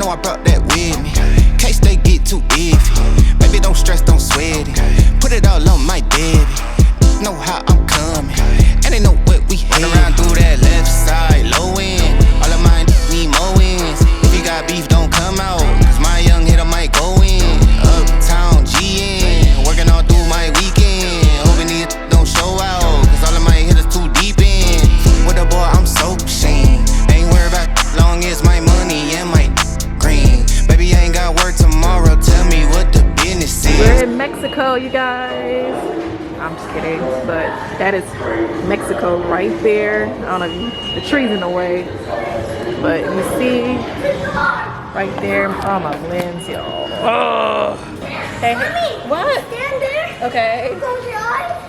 know I brought that with me. Case they get too iffy. Baby, don't stress, don't sweat it. Put it all on my baby. Know how I'm coming, and they know what we hit. Around through that left side, low end. All of mine need more wins. If you got beef, don't come out, cause my young hitter might go in. Uptown GN, working all through my weekend. Hoping these don't show out, cause all of my hitters too deep in. With a boy, I'm so ashamed. Ain't worried about long as my money and my green. Baby, I ain't got work tomorrow. Tell me what the business is. We're in Mexico, you guys. I'm just kidding, but that is Mexico right there. I don't know if the tree's in the way, but you see right there. Oh, my lens, y'all. Oh. Hey, what? Stand there. Okay. Close your eyes.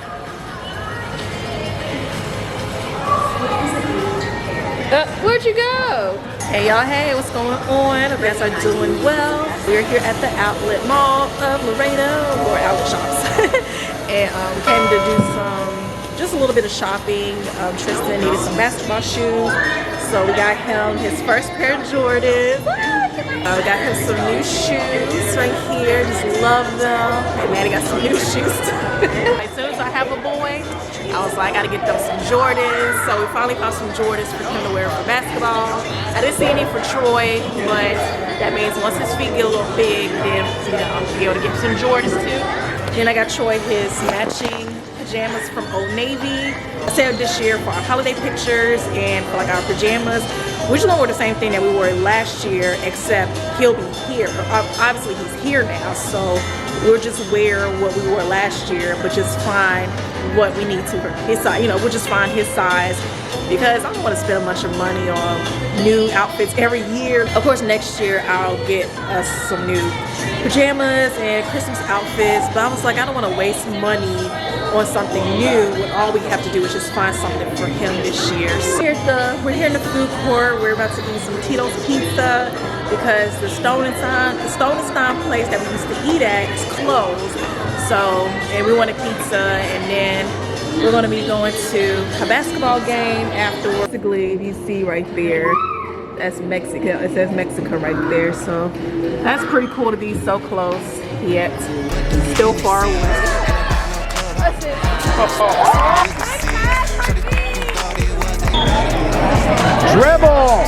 Where'd you go? Hey y'all, hey, what's going on? I hope you guys are doing well. We're here at the outlet mall of Laredo, or outlet shops. And we came to do just a little bit of shopping. Tristan needed some basketball shoes, so we got him his first pair of Jordans. We got him some new shoes right here. Just love them. And Maddie got some new shoes too. As soon as I have a boy, I was like, I gotta get them some Jordans. So we finally found some Jordans for him to wear for basketball. I didn't see any for Troy, but that means once his feet get a little big, then I'll be able to get some Jordans too. Then I got Troy his matching pajamas from Old Navy. I said this year for our holiday pictures and for like our pajamas. We're just gonna wear the same thing that we wore last year, except he'll be here. Obviously he's here now, so we'll just wear what we wore last year, but just find what we need to for his size. You know, we'll just find his size, because I don't want to spend a bunch of money on new outfits every year. Of course, next year I'll get us some new pajamas and Christmas outfits, but I was like, I don't want to waste money on something new when all we have to do is just find something for him this year. So we're here in the food court. We're about to eat some Tito's pizza because the Stone and Stein place that we used to eat at is closed. So, and we want a pizza, and then we're gonna be going to a basketball game afterwards. Basically, if you see right there, that's Mexico. It says Mexico right there. So that's pretty cool to be so close yet still far away. Dribble,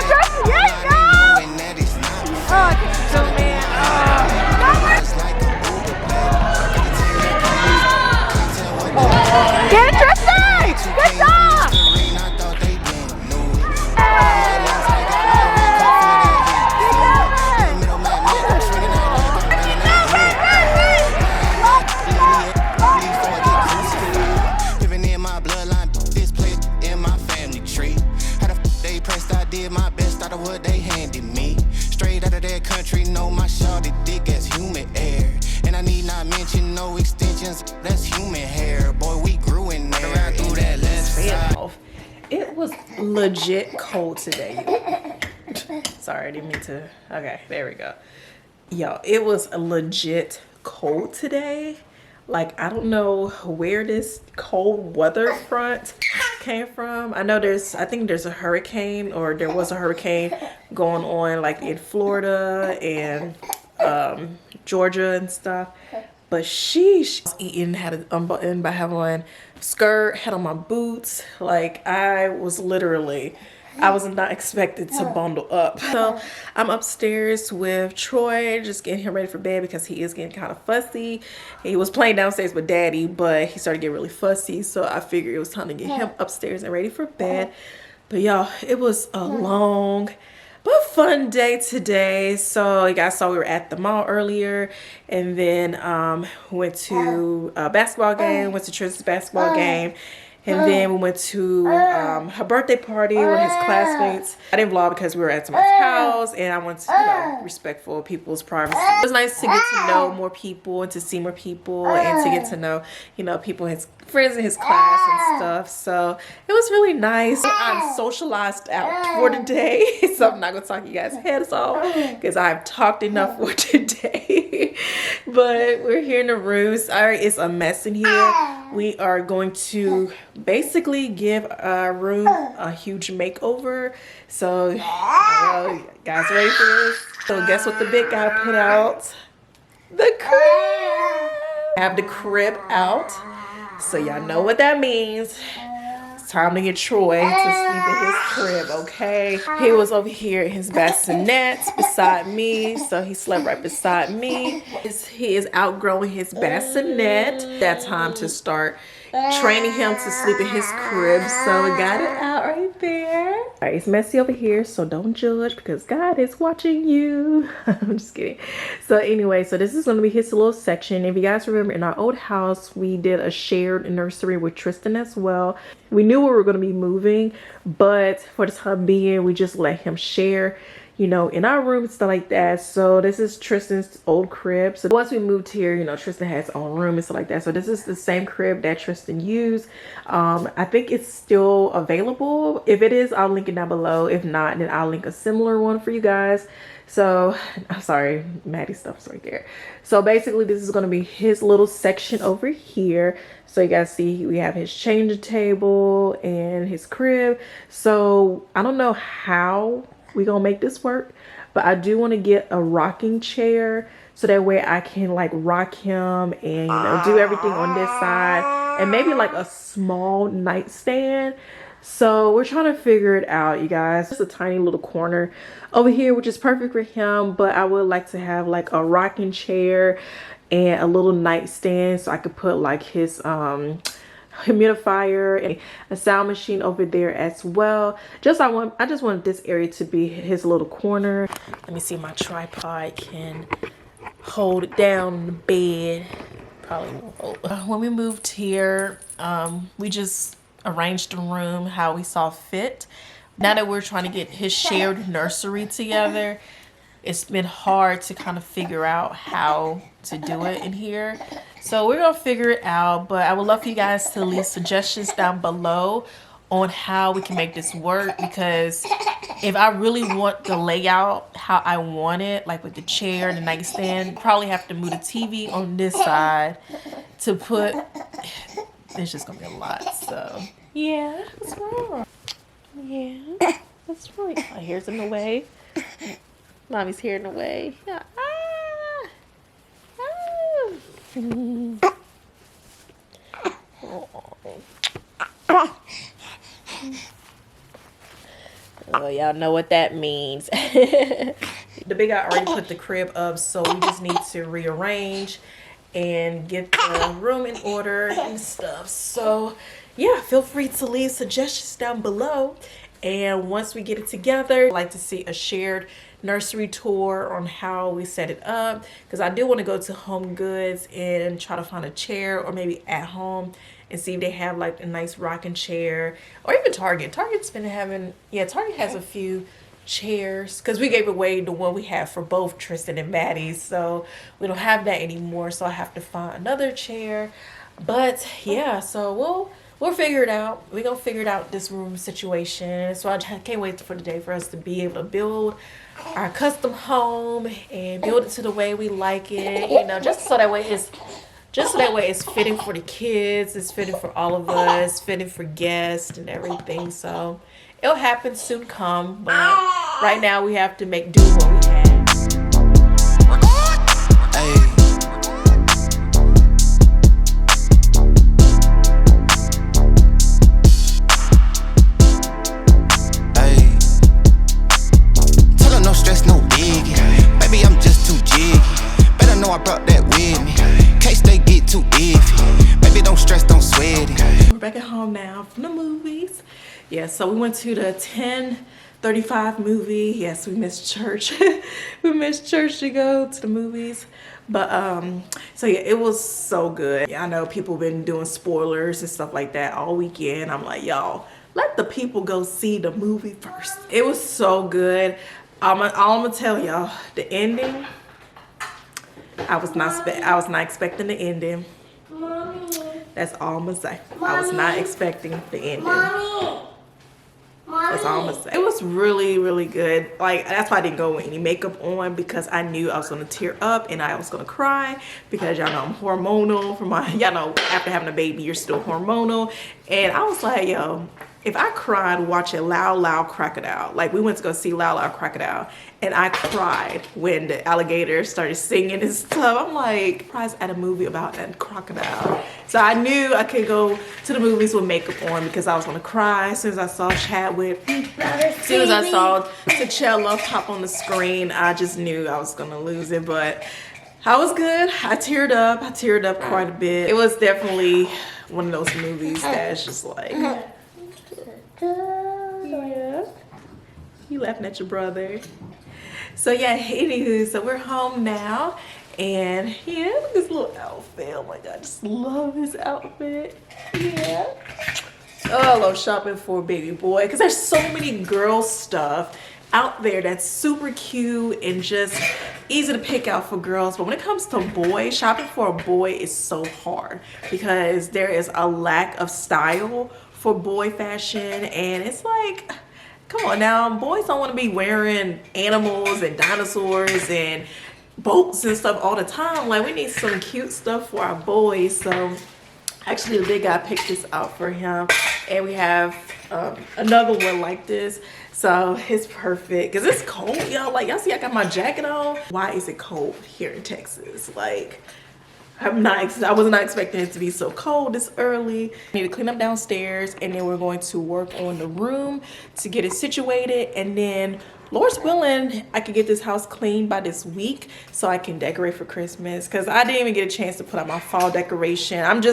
Tristan, yes, go! Oh, I can't do, man. Get it, Tristan! Good job! What they handed me straight out of that country, know my shawty dick as human air, and I need not mention no extensions, that's human hair. Boy, we grew in there around through that left side. It was legit cold today. Sorry, I didn't mean to. Okay, there we go. Yo, it was legit cold today. Like, I don't know where this cold weather front came from. I know I think there's a hurricane, or there was a hurricane going on like in Florida and Georgia and stuff. But sheesh, I was eating, had it unbuttoned by having on skirt, had on my boots. Like, I was not expected to bundle up. So I'm upstairs with Troy, just getting him ready for bed because he is getting kind of fussy. He was playing downstairs with Daddy, but he started getting really fussy. So I figured it was time to get him upstairs and ready for bed. But y'all, it was a long but fun day today. So you guys saw we were at the mall earlier, and then went to a basketball game, went to Tristan's basketball game. And then we went to her birthday party with his classmates. I didn't vlog because we were at someone's house, and I wanted to, respectful of people's privacy. It was nice to get to know more people and to see more people and to get to know, people, his friends in his class and stuff. So it was really nice. I'm socialized out for today, so I'm not gonna talk you guys' heads off because I've talked enough for today. But we're here in the room. Sorry, it's a mess in here. We are going to basically give our room a huge makeover. So, you guys ready for this? So guess what the big guy put out? The crib! Have the crib out. So y'all know what that means. It's time to get Troy to sleep in his crib, okay? He was over here in his bassinet beside me. So he slept right beside me. He is outgrowing his bassinet. That time to start training him to sleep in his crib. So we got it out right there. All right, it's messy over here, so don't judge because God is watching you. I'm just kidding. So anyway, so this is going to be his little section. If you guys remember, in our old house, we did a shared nursery with Tristan as well. We knew we were going to be moving, but for the time being, we just let him share, you know, in our room and stuff like that. So this is Tristan's old crib. So once we moved here, you know, Tristan has his own room and stuff like that. So this is the same crib that Tristan used. I think it's still available. If it is, I'll link it down below. If not, then I'll link a similar one for you guys. So I'm sorry, Maddie's stuff's right there. So basically this is going to be his little section over here. So you guys see we have his changing table and his crib. So I don't know how we gonna make this work, but I do want to get a rocking chair so that way I can like rock him and, you know, do everything on this side, and maybe like a small nightstand. So we're trying to figure it out, you guys. Just a tiny little corner over here, which is perfect for him, but I would like to have like a rocking chair and a little nightstand so I could put like his humidifier and a sound machine over there as well. I just want this area to be his little corner. Let me see, my tripod can hold it down on the bed. Probably won't hold. When we moved here, we just arranged the room how we saw fit. Now that we're trying to get his shared nursery together, it's been hard to kind of figure out how to do it in here. So we're gonna figure it out, but I would love for you guys to leave suggestions down below on how we can make this work, because if I really want the layout how I want it, like with the chair and the nightstand, probably have to move the TV on this side to put, it's just gonna be a lot. So yeah, what's wrong? Yeah, what's wrong? My hair's in the way. Mommy's hair in the way. Yeah. Oh, y'all know what that means. The big guy already put the crib up, so we just need to rearrange and get the room in order and stuff. So yeah, feel free to leave suggestions down below, and once we get it together, I'd like to see a shared nursery tour on how we set it up, because I do want to go to Home Goods and try to find a chair, or maybe at home and see if they have like a nice rocking chair, or even Target. Target's been having, yeah, Target has a few chairs, because we gave away the one we have for both Tristan and Maddie, so we don't have that anymore, so I have to find another chair. But yeah, so we'll figure it out. We're gonna figure it out, this room situation. So I can't wait for the day for us to be able to build our custom home and build it to the way we like it, you know, just so that way it's fitting for the kids, it's fitting for all of us, fitting for guests and everything. So it'll happen soon come, but right now we have to make do what we have. I brought that with me. Case they get too iffy. Baby, don't stress, don't sweat it. We're back at home now from the movies. Yeah, so we went to the 10:35 movie. Yes, we missed church. We missed church to go to the movies. But so yeah, it was so good. Yeah, I know people been doing spoilers and stuff like that all weekend. I'm like, y'all, let the people go see the movie first. It was so good. All I'm gonna tell y'all, the ending, I was not expecting the ending. Mommy. That's all I'm gonna say. Mommy. I was not expecting the ending. Mommy. Mommy. That's all I'm gonna say. It was really, really good. Like, that's why I didn't go with any makeup on, because I knew I was gonna tear up and I was gonna cry, because y'all know I'm hormonal from my, y'all know after having a baby you're still hormonal. And I was like, yo, if I cried watching Loud Loud Crocodile, like we went to go see Loud Loud Crocodile, and I cried when the alligator started singing and stuff. I'm like, surprised at a movie about a crocodile. So I knew I could go to the movies with makeup on, because I was gonna cry as soon as I saw Chadwick. As soon as I saw T'Challa pop on the screen, I just knew I was gonna lose it. But I was good. I teared up quite a bit. It was definitely one of those movies that's just like, yeah. You laughing at your brother. So yeah, anywho, so we're home now, and yeah, look at this little outfit. Oh my god, I just love this outfit. Yeah. Oh, I love shopping for a baby boy, because there's so many girl stuff out there that's super cute and just easy to pick out for girls. But when it comes to boys, shopping for a boy is so hard, because there is a lack of style for boy fashion. And it's like, come on now, boys don't want to be wearing animals and dinosaurs and boats and stuff all the time. Like, we need some cute stuff for our boys. So actually the big guy picked this out for him, and we have another one like this. So it's perfect, because it's cold, y'all. Like, y'all see I got my jacket on. Why is it cold here in Texas? Like, I was not expecting it to be so cold this early. I need to clean up downstairs, and then we're going to work on the room to get it situated, and then Lord's willing, I could get this house clean by this week so I can decorate for Christmas, because I didn't even get a chance to put out my fall decoration. I'm gonna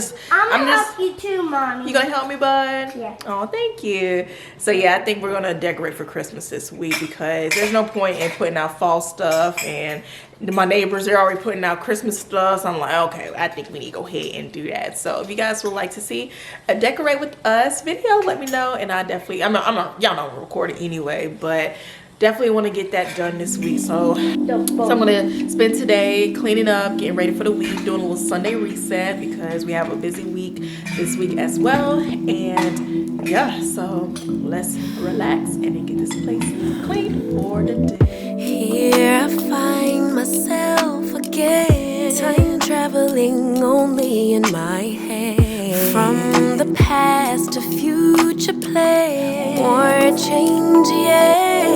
help you too, Mommy. You gonna help me, bud? Yeah. Oh, thank you. So yeah, I think we're gonna decorate for Christmas this week, because there's no point in putting out fall stuff, and my neighbors, they're already putting out Christmas stuff. So I'm like, okay, I think we need to go ahead and do that. So if you guys would like to see a decorate with us video, let me know, and I definitely, y'all know I'm recording anyway, but definitely want to get that done this week. So I'm gonna spend today cleaning up, getting ready for the week, doing a little Sunday reset, because we have a busy week this week as well. And yeah, so let's relax and then get this place clean for the day. Here I find myself again, time traveling only in my head. From the past to future play, more change, yeah.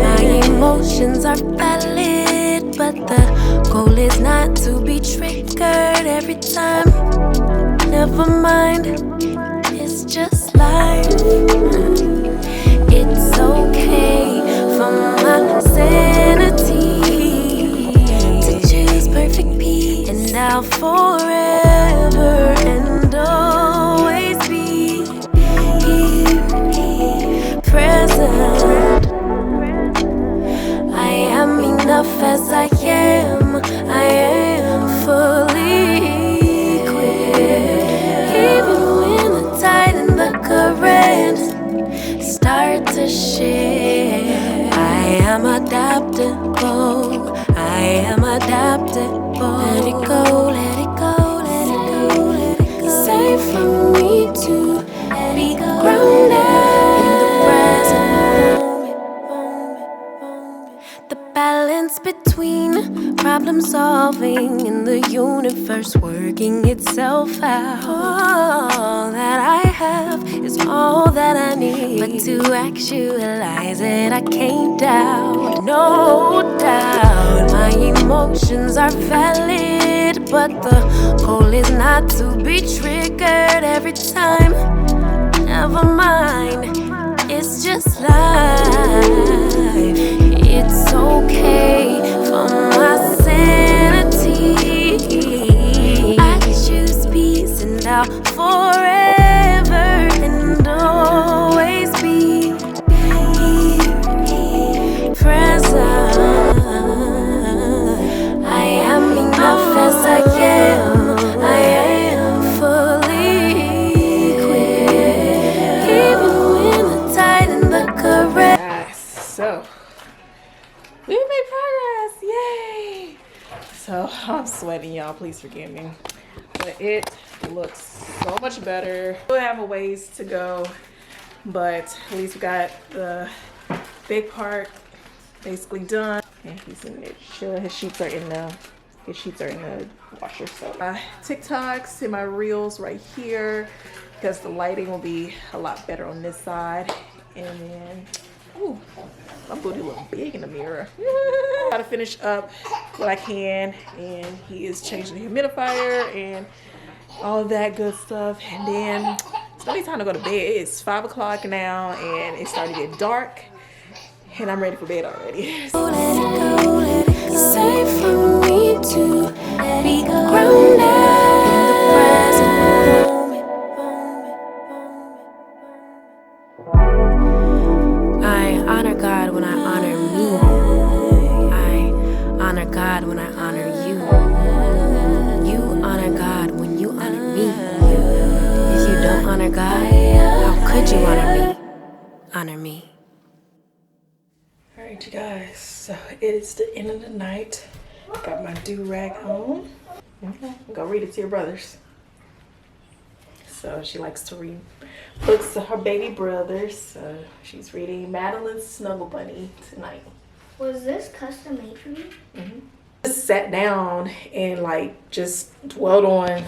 My emotions are valid, but the goal is not to be triggered every time. Never mind, it's just life. It's okay for my sanity to choose perfect peace, and I'll forever and always be here, present. I am enough as I am. I am fully equipped, even when the tide and the current start to shift. I am adaptable. I am adaptable. Let it go, let it go, let it go, let it go. It's safe for me to be grounded in the present moment. The balance between problem solving and the universe working itself out. All that I have is all that I need, but to actualize it I can't doubt, no doubt. My emotions are valid, but the goal is not to be triggered every time. Never mind, it's just life. It's okay for my sanity. I choose peace, and I'll forever and always be here, present. I am enough as I am. I am fully equipped, even when the tide and the current. Yes, so we made progress, yay! So I'm sweating, y'all, please forgive me, but it looks so much better. We have a ways to go, but at least we got the big part basically done. And he's in there chilling. His sheets are in the washer. So my TikToks and my reels right here, because the lighting will be a lot better on this side. And then, ooh, my booty look big in the mirror. Gotta finish up what I can, and he is changing the humidifier and all that good stuff. And then it's gonna be time to go to bed. It's 5 o'clock now, and it's starting to get dark, and I'm ready for bed already. Safe for me to be grounded in the present moment. I honor God when I honor me. I honor God when I honor you. You honor God when you honor me. If you don't honor God, how could you honor me? Honor me. Alright, you guys, so it is the end of the night. Got my do-rag on. Okay, go read it to your brothers. So she likes to read books to her baby brothers. So she's reading Madeline's Snuggle Bunny tonight. Was this custom made for me? Just sat down and just dwelled on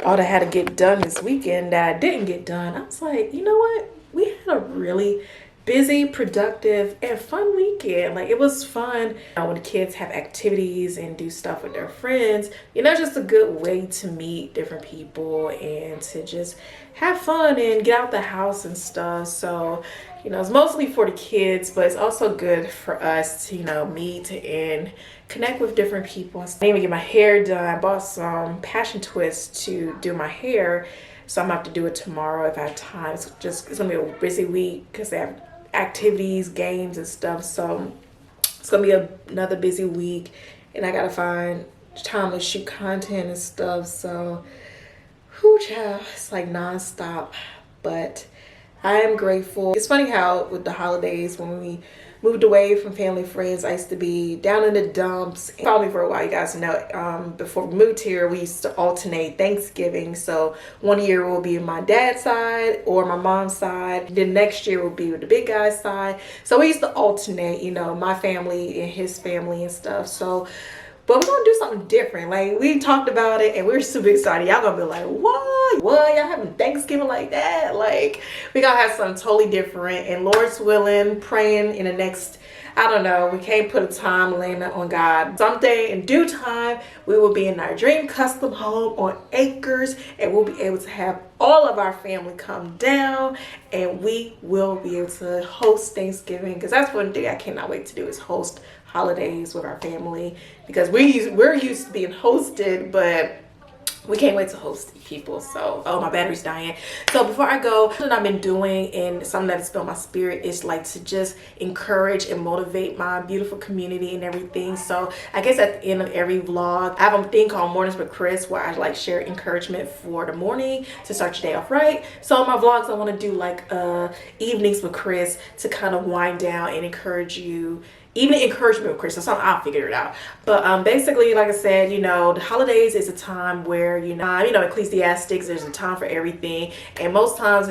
all that I had to get done this weekend that I didn't get done. I was like, you know what? We had a really busy, productive, and fun weekend. It was fun when the kids have activities and do stuff with their friends. Just a good way to meet different people and to just have fun and get out the house and stuff. So, it's mostly for the kids, but it's also good for us to, meet and connect with different people. I didn't even get my hair done. I bought some passion twists to do my hair, so I'm gonna have to do it tomorrow if I have time. It's gonna be a busy week because they have activities, games, and stuff. So it's gonna be another busy week, and I gotta find time to shoot content and stuff. So, whoo, child, it's non-stop. But I am grateful. It's funny how with the holidays, when we moved away from family friends, I used to be down in the dumps. Probably for a while, you guys know, before we moved here, we used to alternate Thanksgiving. So one year will be my dad's side or my mom's side. Then next year will be with the big guy's side. So we used to alternate, my family and his family and stuff. So, but we're gonna do something different. We talked about it and we're super excited. Y'all gonna be like, what? Y'all having Thanksgiving like that? We gonna have something totally different. And Lord's willing, praying in the next, I don't know, we can't put a time limit on God. Someday in due time, we will be in our dream custom home on acres, and we'll be able to have all of our family come down, and we will be able to host Thanksgiving, because that's one thing I cannot wait to do, is host holidays with our family, because we're used to being hosted, but we can't wait to host people. So, oh, my battery's dying. So before I go, something I've been doing and something that's been on my spirit is to just encourage and motivate my beautiful community and everything. So I guess at the end of every vlog, I have a thing called Mornings with Chris, where I share encouragement for the morning to start your day off right. So in my vlogs, I want to do evenings with Chris to kind of wind down and encourage you. Even encouragement with Chris, so I'll figure it out. But basically, like I said, the holidays is a time where, Ecclesiastics, there's a time for everything. And most times,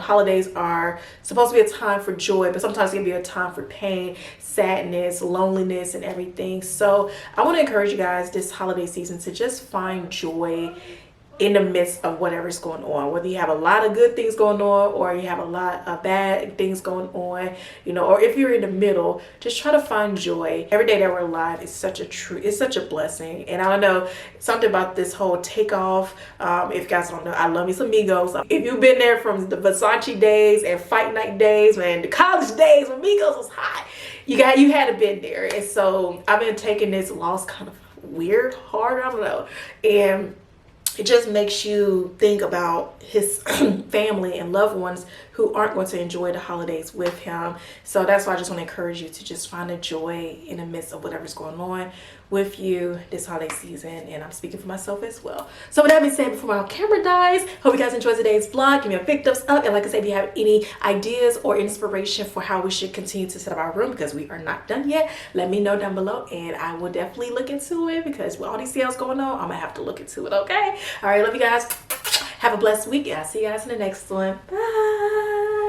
holidays are supposed to be a time for joy, but sometimes it can be a time for pain, sadness, loneliness, and everything. So I want to encourage you guys this holiday season to just find joy in the midst of whatever's going on, whether you have a lot of good things going on or you have a lot of bad things going on, or if you're in the middle, just try to find joy. Every day that we're alive is such a blessing. And I don't know, something about this whole takeoff. If you guys don't know, I love me some Migos. If you've been there from the Versace days and fight night days, man, the college days when Migos was hot, you had to been there. And so I've been taking this loss kind of weird, hard, I don't know. And it just makes you think about his family and loved ones who aren't going to enjoy the holidays with him. So that's why I just want to encourage you to just find a joy in the midst of whatever's going on with you this holiday season. And I'm speaking for myself as well. So with that being said, before my camera dies, hope you guys enjoyed today's vlog. Give me a big thumbs up. And like I said, if you have any ideas or inspiration for how we should continue to set up our room, because we are not done yet, let me know down below and I will definitely look into it, because with all these sales going on, I'm gonna have to look into it. Okay, all right, love you guys. Have a blessed week. I'll see you guys in the next one. Bye.